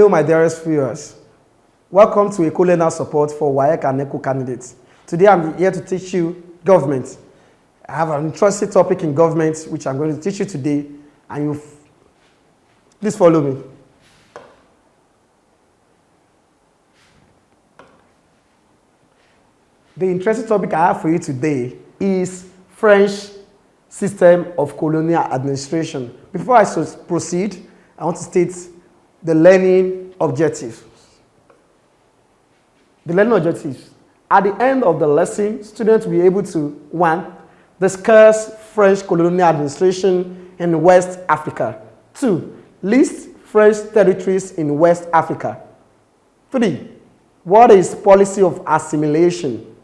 Hello, my dearest viewers. Welcome to Eko Learners Support for WAEC and NECO candidates. Today I'm here to teach you government. I have an interesting topic in government which I'm going to teach you today, and please follow me. The interesting topic I have for you today is French system of colonial administration. Before I proceed, I want to state the learning objectives. The learning objectives. At the end of the lesson, students will be able to 1. Discuss French colonial administration in West Africa. 2. List French territories in West Africa. 3. What is policy of assimilation?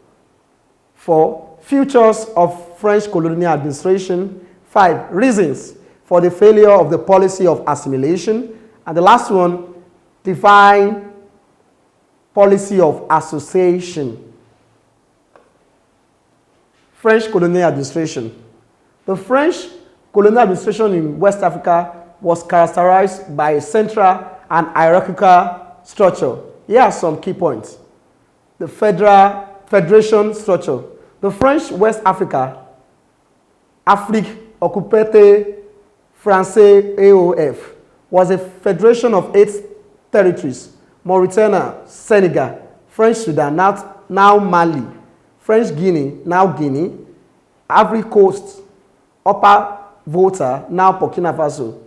4. Features of French colonial administration. 5. Reasons for the failure of the policy of assimilation. And the last one, define policy of association. French colonial administration. The French colonial administration in West Africa was characterized by a central and hierarchical structure. Here are some key points. The federation structure. The French West Africa, Afrique Occupée Français AOF, was a federation of 8 territories: Mauritania, Senegal, French Sudan, now Mali, French Guinea, now Guinea, Ivory Coast, Upper Volta, now Burkina Faso,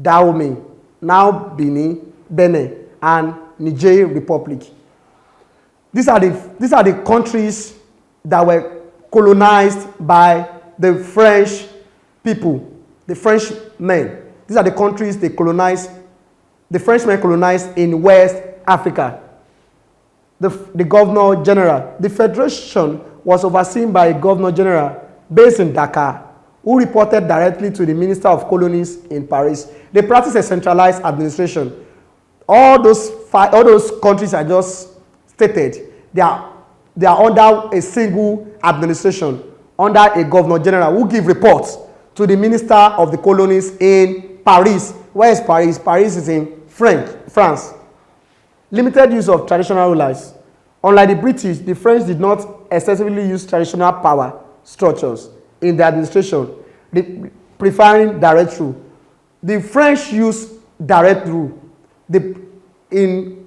Dahomey, now Benin, and Niger Republic. These are the countries that were colonized by the French people, the French men. These are the countries they colonized, the Frenchmen colonized in West Africa. The Governor General. The federation was overseen by a Governor General based in Dakar, who reported directly to the Minister of Colonies in Paris. They practice a centralized administration. All those countries I just stated, they are under a single administration, under a Governor General who give reports to the Minister of the Colonies in Paris. Where is Paris? Paris is in France. Limited use of traditional rulers. Unlike the British, the French did not excessively use traditional power structures in their administration, preferring direct rule. The French use direct rule, in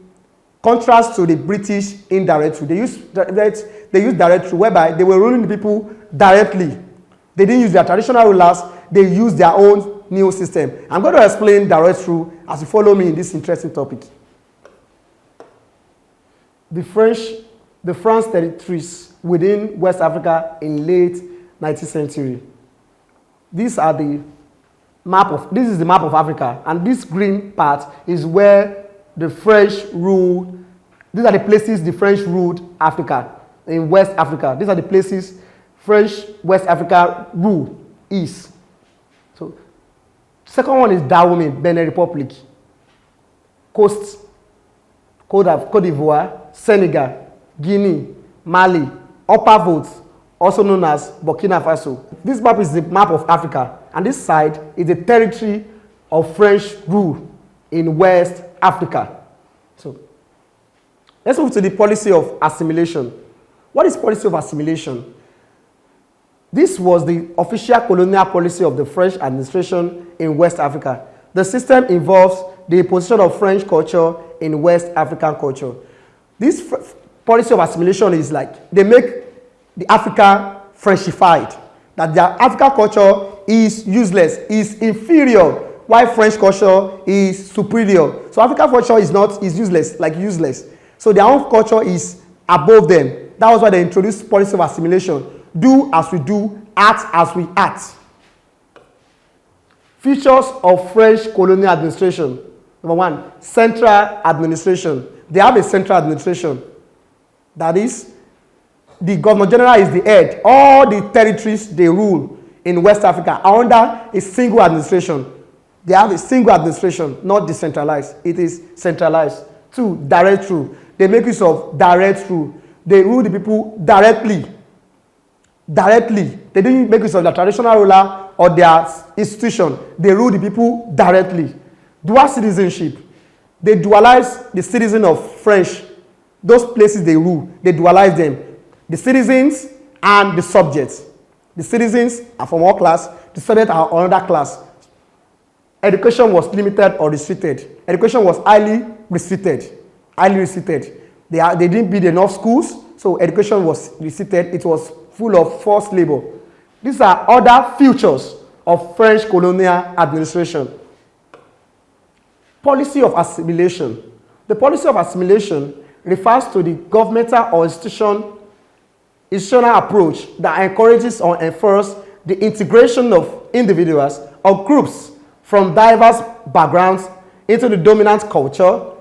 contrast to the British indirect rule. They use direct rule, whereby they were ruling the people directly. They didn't use their traditional rulers, they used their own new system. I'm going to explain direct rule as you follow me in this interesting topic. The France territories within West Africa in late 19th century. This is the map of Africa, and this green part is where the French ruled. These are the places the French ruled Africa in West Africa. These are the places French West Africa rule is. So, second one is Dahomey, Benin Republic. Coast, Côte d'Ivoire, Senegal, Guinea, Mali, Upper Volta, also known as Burkina Faso. This map is the map of Africa, and this side is the territory of French rule in West Africa. So, let's move to the policy of assimilation. What is policy of assimilation? This was the official colonial policy of the French administration in West Africa. The system involves the imposition of French culture in West African culture. This policy of assimilation is like they make the Africa Frenchified, that their African culture is useless, is inferior, while French culture is superior. So African culture is useless. So their own culture is above them. That was why they introduced policy of assimilation. Do as we do, act as we act. Features of French colonial administration. Number 1, central administration. They have a central administration. That is, the Governor General is the head. All the territories they rule in West Africa are under a single administration. They have a single administration, not decentralized. It is centralized. 2, direct rule. They make use of direct rule. They rule the people directly. They didn't make use of the traditional ruler or their institution. They rule the people directly. Dual citizenship. They dualize the citizens of French. Those places they rule, they dualize them. The citizens and the subjects. The citizens are from one class, the subjects are another class. Education was limited or restricted. Education was highly restricted. Highly restricted. They didn't build enough schools, so education was restricted. It was full of forced labor. These are other features of French colonial administration. Policy of assimilation. The policy of assimilation refers to the governmental or institutional approach that encourages or enforces the integration of individuals or groups from diverse backgrounds into the dominant culture.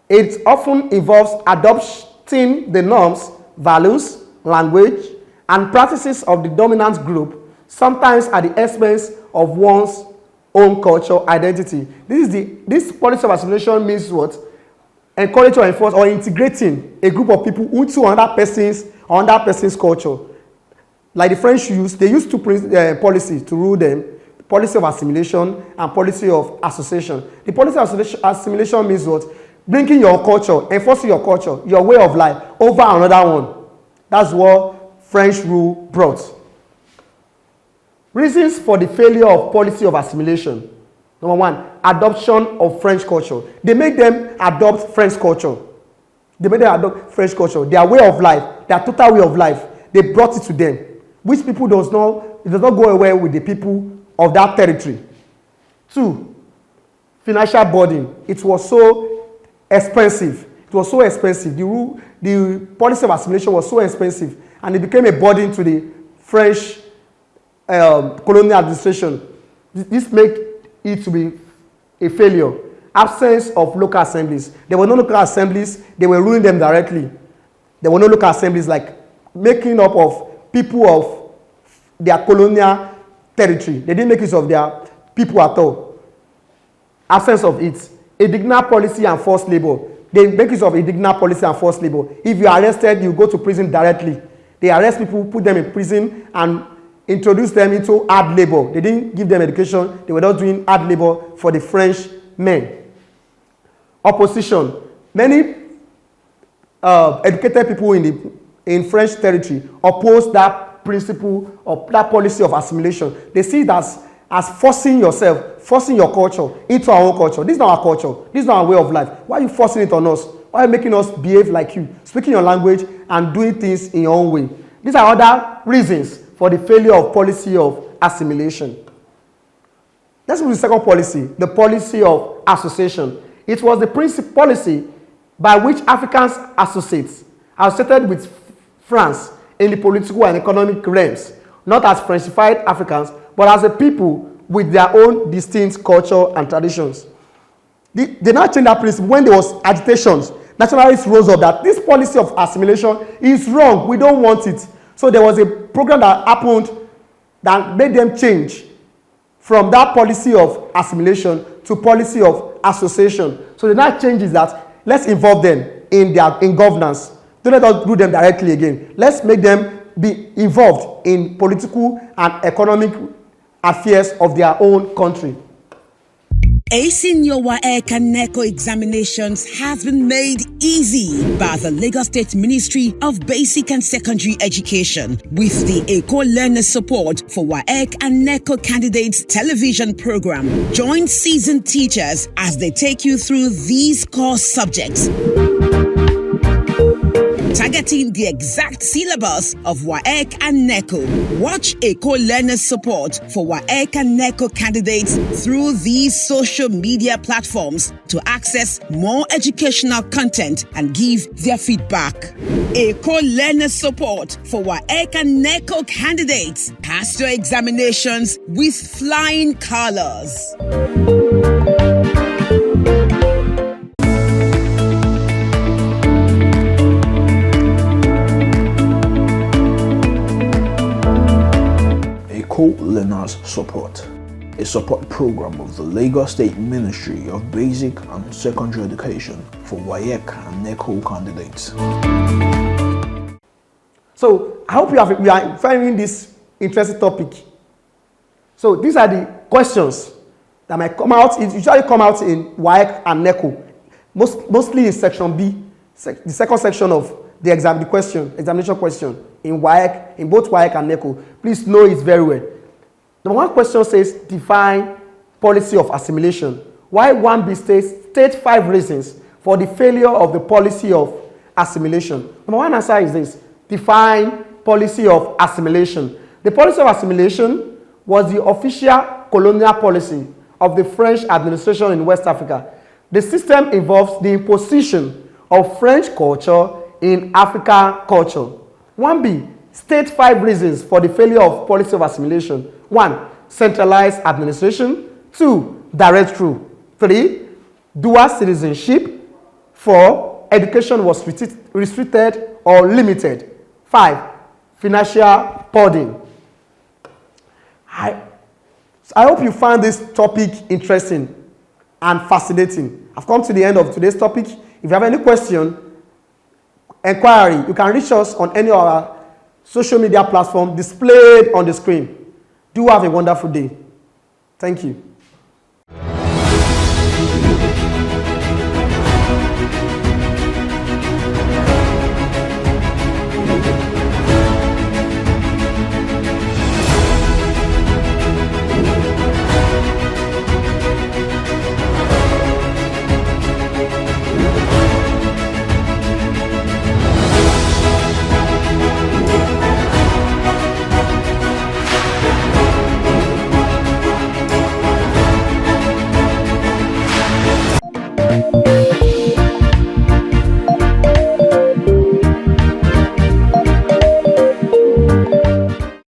It often involves adopting the norms, values, language, and practices of the dominant group, sometimes at the expense of one's own cultural identity. This policy of assimilation means what? Encourage or enforce or integrating a group of people into another person's culture. Like the French used, they used two policies to rule them: policy of assimilation and policy of association. The policy of assimilation means what? Bringing your culture, enforcing your culture, your way of life over another one. That's what French rule brought. Reasons for the failure of policy of assimilation. Number one, adoption of French culture. They made them adopt French culture. They made them adopt French culture. Their way of life, their total way of life, they brought it to them. Which people does not go away with the people of that territory. Two, financial burden. It was so expensive. It was so expensive. The policy of assimilation was so expensive, and it became a burden to the French colonial administration. This made it to be a failure. Absence of local assemblies. There were no local assemblies. They were ruling them directly. There were no local assemblies like making up of people of their colonial territory. They didn't make use of their people at all. Absence of it. Indignant policy and forced labor. They make use of indignant policy and forced labor. If you are arrested, you go to prison directly. They arrest people, put them in prison, and introduce them into hard labor. They didn't give them education. They were not doing hard labor for the French men. Opposition. Many educated people in French territory oppose that principle or that policy of assimilation. They see it as forcing yourself, forcing your culture into our own culture. This is not our culture. This is not our way of life. Why are you forcing it on us? Why are you making us behave like you, speaking your language and doing things in your own way? These are other reasons for the failure of policy of assimilation. Let's move to the second policy, the policy of association. It was the policy by which Africans associated with France in the political and economic realms, not as Frenchified Africans, but as a people with their own distinct culture and traditions. They now changed that principle when there was agitations. Nationalists rose up that this policy of assimilation is wrong. We don't want it. So there was a program that happened that made them change from that policy of assimilation to policy of association. So the next change is that let's involve them in governance. Don't let us do them directly again. Let's make them be involved in political and economic affairs of their own country. Acing your WAEC and NECO examinations has been made easy by the Lagos State Ministry of Basic and Secondary Education with the Eko Learners Support for WAEC and NECO Candidates television program. Join seasoned teachers as they take you through these core subjects, targeting the exact syllabus of WAEC and NECO. Watch Eko Learners Support for WAEC and NECO candidates through these social media platforms to access more educational content and give their feedback. Eko Learners Support for WAEC and NECO candidates. Pass your examinations with flying colors. Eko Learners Support, a support program of the Lagos State Ministry of Basic and Secondary Education for WAEC and NECO candidates. So I hope you are finding this interesting topic. So these are the questions that might come out. It usually come out in WAEC and NECO. mostly in section B, the second section of the examination question in WAEC, in both WAEC and NECO. Please know it very well. Number one question says, define policy of assimilation. While 1B states, state 5 reasons for the failure of the policy of assimilation. Number one answer is this: define policy of assimilation. The policy of assimilation was the official colonial policy of the French administration in West Africa. The system involves the imposition of French culture in African culture. 1B, state 5 reasons for the failure of policy of assimilation. 1, centralized administration. 2, direct rule. 3, dual citizenship. 4, education was restricted or limited. 5, financial burden. I hope you found this topic interesting and fascinating. I've come to the end of today's topic. If you have any question, inquiry, you can reach us on any of our social media platforms displayed on the screen. Do have a wonderful day. Thank you.